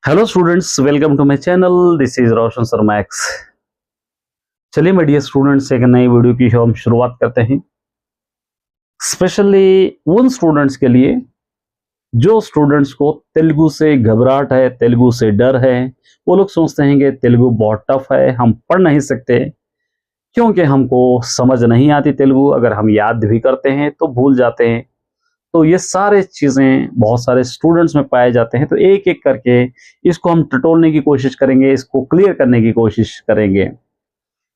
Hello students, welcome to my channel. This is Roshan Sharma X. चलिए मेरे dear students, एक नई वीडियो की हम शुरुआत करते हैं, स्पेशली उन स्टूडेंट्स के लिए जो स्टूडेंट्स को तेलुगु से घबराहट है, तेलुगु से डर है। वो लोग सोचते हैं कि तेलुगु बहुत टफ है, हम पढ़ नहीं सकते क्योंकि हमको समझ नहीं आती तेलुगु। अगर हम याद भी करते हैं तो भूल जाते हैं। तो ये सारे चीज़ें बहुत सारे स्टूडेंट्स में पाए जाते हैं। तो एक एक करके इसको हम टटोलने की कोशिश करेंगे, इसको क्लियर करने की कोशिश करेंगे।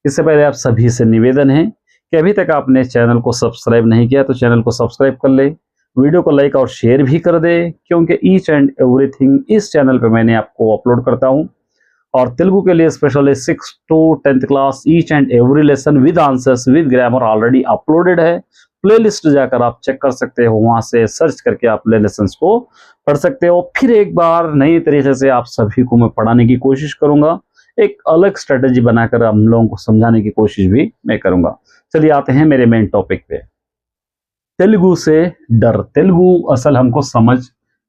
इससे पहले आप सभी से निवेदन है कि अभी तक आपने चैनल को सब्सक्राइब नहीं किया तो चैनल को सब्सक्राइब कर ले, वीडियो को लाइक और शेयर भी कर दे, क्योंकि ईच एंड एवरीथिंग इस चैनल पे मैंने आपको अपलोड करता हूँ। और तेलुगु के लिए specially 6 to 10th class each and every lesson with answers with grammar already uploaded है। प्लेलिस्ट जाकर आप चेक कर सकते हो, वहां से सर्च करके आप लेसन्स को पढ़ सकते हो। फिर एक बार नई तरीके से आप सभी को मैं पढ़ाने की कोशिश करूंगा, एक अलग स्ट्रेटेजी बनाकर हम लोगों को समझाने की कोशिश भी मैं करूंगा। चलिए आते हैं मेरे मेन टॉपिक पे, तेलुगु से डर। तेलुगु असल हमको समझ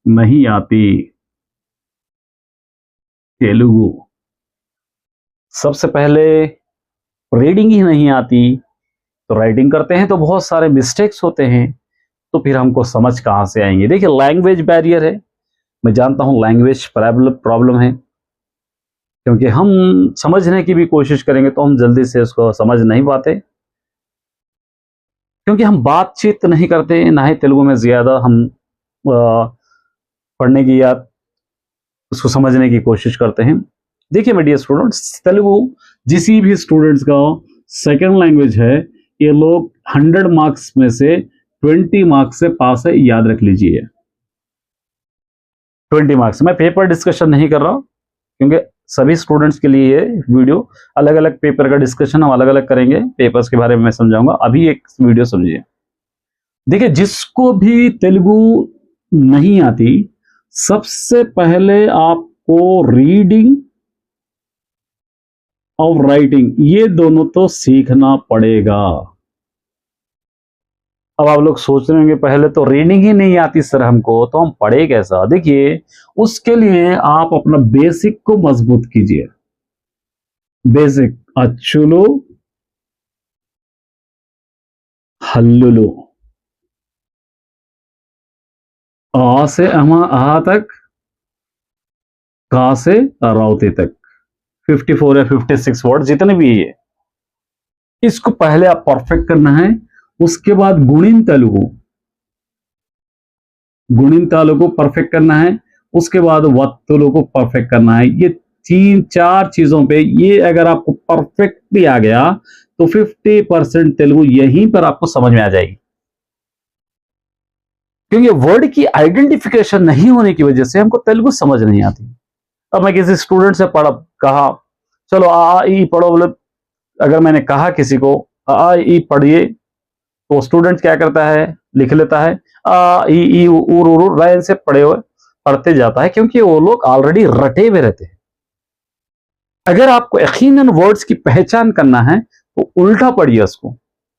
नहीं आती। तेलुगु सबसे पहले रीडिंग ही नहीं आती, तो राइटिंग करते हैं तो बहुत सारे मिस्टेक्स होते हैं, तो फिर हमको समझ कहाँ से आएंगे। देखिए, लैंग्वेज बैरियर है, मैं जानता हूँ लैंग्वेज प्रॉब्लम है, क्योंकि हम समझने की भी कोशिश करेंगे तो हम जल्दी से उसको समझ नहीं पाते, क्योंकि हम बातचीत नहीं करते, ना ही तेलुगु में ज़्यादा हम पढ़ने की या उसको समझने की कोशिश करते हैं। देखिए मेरे डियर स्टूडेंट्स, तेलुगु जिसी भी स्टूडेंट्स का सेकेंड लैंग्वेज है, ये लोग 100 मार्क्स में से 20 मार्क्स से पास है, याद रख लीजिए। 20 मार्क्स। मैं पेपर डिस्कशन नहीं कर रहा हूं, क्योंकि सभी स्टूडेंट्स के लिए ये वीडियो अलग अलग पेपर का डिस्कशन हम अलग अलग करेंगे, पेपर्स के बारे में मैं समझाऊंगा। अभी एक वीडियो समझिए। देखिए, जिसको भी तेलुगु नहीं आती, सबसे पहले आपको रीडिंग और राइटिंग ये दोनों तो सीखना पड़ेगा। अब आप लोग सोच रहे होंगे पहले तो रीडिंग ही नहीं आती सर हमको, तो हम पढ़े कैसा। देखिए, उसके लिए आप अपना बेसिक को मजबूत कीजिए। बेसिक अच्चुलू हल्लुलू, आ से आ तक, का से रावते तक, 54 या 56 वर्ड जितने भी है, इसको पहले आप परफेक्ट करना है। उसके बाद गुणिन तेलुगु परफेक्ट करना है। उसके बाद वत्तुलु को परफेक्ट करना है। ये 3-4 चीजों पे ये अगर आपको परफेक्टली आ गया तो 50% तेलुगु यहीं पर आपको समझ में आ जाएगी, क्योंकि वर्ड की आइडेंटिफिकेशन नहीं होने की वजह से हमको तेलुगु समझ नहीं आती। अब मैं किसी स्टूडेंट से कहा चलो आ ई पढ़ो, बोले अगर मैंने कहा किसी को आ ई पढ़िए, तो स्टूडेंट क्या करता है, लिख लेता है आ ई ऊर रैन से पढ़ते जाता है, क्योंकि वो लोग ऑलरेडी रटे हुए रहते हैं। अगर आपको यकीनन वर्ड्स की पहचान करना है तो उल्टा पढ़िए उसको,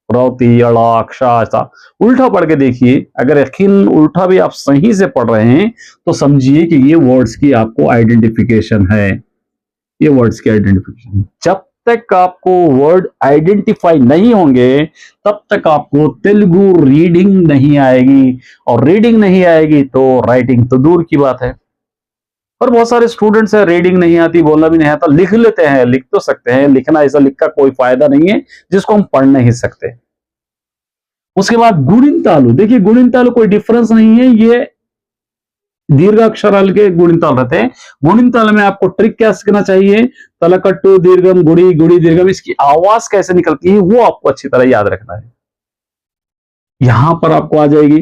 रौती अड़ा अक्षा उल्टा पढ़ के देखिए। अगर यकीन उल्टा भी आप सही से पढ़ रहे हैं तो समझिए कि ये वर्ड्स की आपको आइडेंटिफिकेशन है। ये वर्ड्स की आइडेंटिफिकेशन, जब तक आपको वर्ड आइडेंटिफाई नहीं होंगे तब तक आपको तेलुगु रीडिंग नहीं आएगी, और रीडिंग नहीं आएगी तो राइटिंग तो दूर की बात है। और बहुत सारे स्टूडेंट्स है, रीडिंग नहीं आती, बोलना भी नहीं आता, लिख लेते हैं, लिख तो सकते हैं, लिखना ऐसा लिख का कोई फायदा नहीं है जिसको हम पढ़ नहीं सकते। उसके बाद गुणिनतालु, देखिए गुणिनतालु कोई डिफरेंस नहीं है, ये दीर्घाक्षर के गुणिनताल रहते हैं। गुणिनताल में आपको ट्रिक क्या सीखना चाहिए, तलकट्टू दीर्घम गुड़ी गुड़ी दीर्घम, इसकी आवाज कैसे निकलती है वो आपको अच्छी तरह याद रखना है। यहां पर आपको आ जाएगी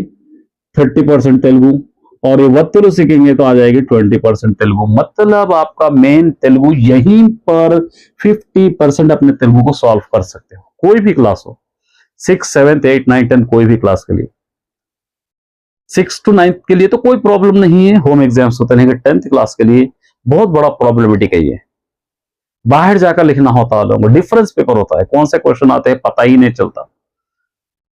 30% तेलुगु, और ये वत्तुलु सीखेंगे तो आ जाएगी 20% तेलुगु। मतलब आपका मेन तेलुगु यहीं पर 50% अपने तेलुगु को सॉल्व कर सकते हो, कोई भी क्लास हो, 6, 7, 8, 9, 10 कोई भी क्लास के लिए। 6 to 9 के लिए तो कोई प्रॉब्लम नहीं है, होम एग्जाम्स होते हैं, 10th क्लास के लिए बहुत बड़ा प्रॉब्लमेटिक है ये। बाहर जाकर लिखना होता है, लोगों को डिफरेंस पेपर होता है, कौन से क्वेश्चन आते हैं पता ही नहीं चलता,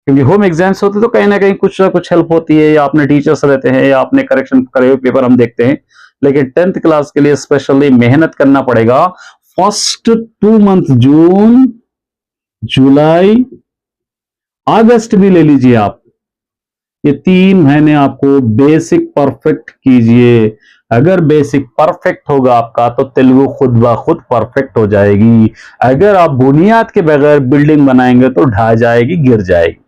क्योंकि होम एग्जाम्स होते तो कहीं ना कहीं कुछ ना कुछ हेल्प होती है, या अपने टीचर्स रहते हैं, या अपने करेक्शन करे हुए पेपर हम देखते हैं, लेकिन 10th क्लास के लिए स्पेशली मेहनत करना पड़ेगा। फर्स्ट 2 मंथ जून, जुलाई, अगस्त भी ले लीजिए आप, ये 3 महीने आपको बेसिक परफेक्ट कीजिए। अगर बेसिक परफेक्ट होगा आपका तो तेलुगु खुद ब खुद परफेक्ट हो जाएगी। अगर आप बुनियाद के बगैर बिल्डिंग बनाएंगे तो ढह जाएगी, गिर जाएगी।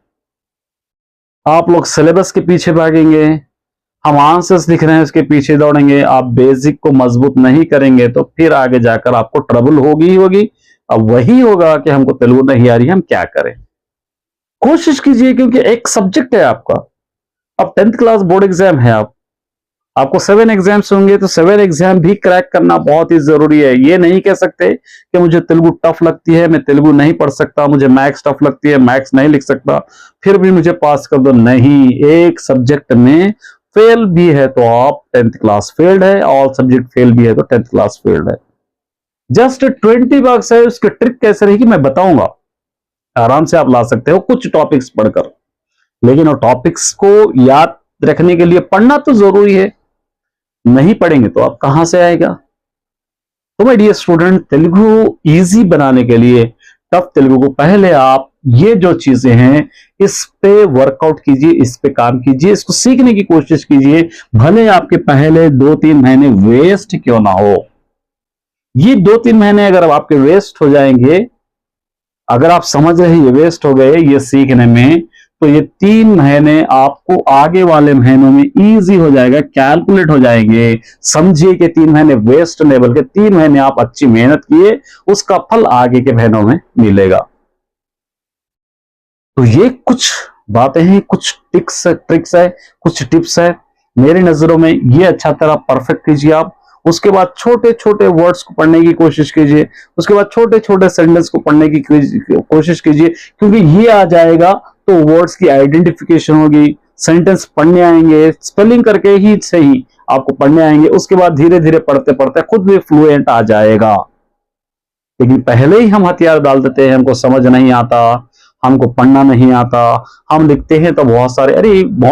आप लोग सिलेबस के पीछे भागेंगे, हम आंसर्स लिख रहे हैं उसके पीछे दौड़ेंगे, आप बेसिक को मजबूत नहीं करेंगे तो फिर आगे जाकर आपको ट्रबल होगी ही होगी। अब वही होगा कि हमको तेलुगु नहीं आ रही, हम क्या करें। कोशिश कीजिए, क्योंकि एक सब्जेक्ट है आपका। अब 10th क्लास बोर्ड एग्जाम है, आपको 7 एग्जाम्स होंगे तो 7 एग्जाम भी क्रैक करना बहुत ही जरूरी है। ये नहीं कह सकते कि मुझे तेलुगु टफ लगती है, मैं तेलुगु नहीं पढ़ सकता, मुझे मैथ्स टफ लगती है, मैथ्स नहीं लिख सकता, फिर भी मुझे पास कर दो। नहीं, एक सब्जेक्ट में फेल भी है तो आप 10th क्लास फेल्ड है, ऑल सब्जेक्ट फेल भी है तो 10th क्लास फेल्ड है। जस्ट 20 मार्क्स है, उसकी ट्रिक कैसे रहेगी मैं बताऊंगा, आराम से आप ला सकते हो कुछ टॉपिक्स पढ़कर। लेकिन वो टॉपिक्स को याद रखने के लिए पढ़ना तो जरूरी है, नहीं पढ़ेंगे तो आप कहां से आएगा। तो my dear student, Telugu easy बनाने के लिए, टफ तेलुगु को पहले आप ये जो चीजें हैं इस पे वर्कआउट कीजिए, इस पे काम कीजिए, इसको सीखने की कोशिश कीजिए। भले आपके पहले 2-3 महीने वेस्ट क्यों ना हो, ये 2-3 महीने अगर आपके वेस्ट हो जाएंगे, अगर आप समझ रहे हैं ये वेस्ट हो गए ये सीखने में, तो ये 3 महीने आपको आगे वाले महीनों में इजी हो जाएगा, कैलकुलेट हो जाएंगे। समझिए कि 3 महीने वेस्ट नहीं, बल्कि 3 महीने आप अच्छी मेहनत किए, उसका फल आगे के महीनों में मिलेगा। तो ये कुछ बातें हैं, कुछ ट्रिक्स है, कुछ टिप्स है। मेरी नजरों में ये अच्छा तरह परफेक्ट कीजिए आप। उसके बाद छोटे छोटे वर्ड्स को पढ़ने की कोशिश कीजिए, उसके बाद छोटे छोटे सेंटेंस को पढ़ने की कोशिश कीजिए, क्योंकि ये आ जाएगा तो वर्ड्स की आइडेंटिफिकेशन होगी, सेंटेंस पढ़ने आएंगे, स्पेलिंग करके ही सही आपको पढ़ने आएंगे। उसके बाद धीरे धीरे पढ़ते पढ़ते खुद भी फ्लुएंट आ जाएगा। लेकिन पहले ही हम हथियार डाल देते हैं, हमको समझ नहीं आता, हमको पढ़ना नहीं आता, हम लिखते हैं तो बहुत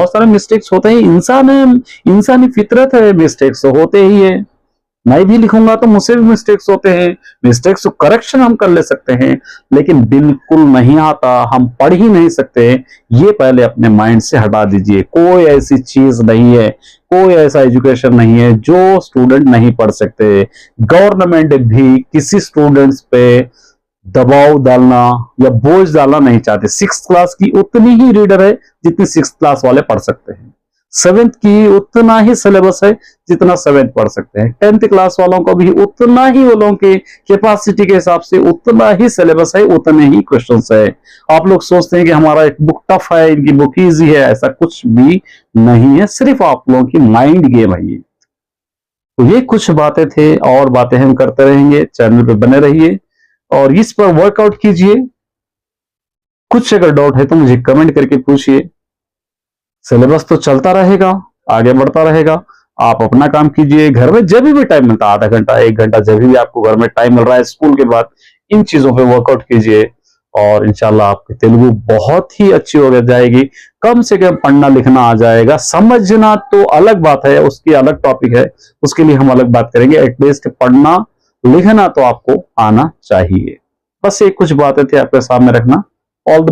सारे मिस्टेक्स होते हैं। इंसान है, इंसानी फितरत है, मिस्टेक्स होते ही है। मैं भी लिखूंगा तो मुझसे भी मिस्टेक्स होते हैं, मिस्टेक्स को करेक्शन हम कर ले सकते हैं, लेकिन बिल्कुल नहीं आता, हम पढ़ ही नहीं सकते। ये पहले अपने माइंड से हटा दीजिए। कोई ऐसी चीज नहीं है, कोई ऐसा एजुकेशन नहीं है जो स्टूडेंट नहीं पढ़ सकते। गवर्नमेंट भी किसी स्टूडेंट्स पे दबाव डालना या बोझ डालना नहीं चाहते। 6th क्लास की उतनी ही रीडर है जितनी 6th क्लास वाले पढ़ सकते हैं, 7th की उतना ही सिलेबस है जितना 7th पढ़ सकते हैं, 10th क्लास वालों को भी उतना ही, वो लोगों के कैपेसिटी के हिसाब से उतना ही सिलेबस है, उतने ही क्वेश्चंस है। आप लोग सोचते हैं कि हमारा एक बुक टफ है, इनकी बुक इजी है, ऐसा कुछ भी नहीं है, सिर्फ आप लोगों की माइंड गेम है ये। तो ये कुछ बातें थे, और बातें हम करते रहेंगे। चैनल पे बने रहिए और इस पर वर्कआउट कीजिए। कुछ अगर डाउट है तो मुझे कमेंट करके पूछिए। सिलेबस तो चलता रहेगा, आगे बढ़ता रहेगा। आप अपना काम कीजिए, घर में जब भी टाइम मिलता है, आधा घंटा 1 घंटा, जब भी आपको घर में टाइम मिल रहा है स्कूल के बाद, इन चीजों पे वर्कआउट कीजिए और इंशाल्लाह आपकी तेलुगु बहुत ही अच्छी हो जाएगी। कम से कम पढ़ना लिखना आ जाएगा, समझना तो अलग बात है, उसकी अलग टॉपिक है, उसके लिए हम अलग बात करेंगे। एटलीस्ट पढ़ना लिखना तो आपको आना चाहिए। बस ये कुछ बातें थी आपके सामने रखना। All the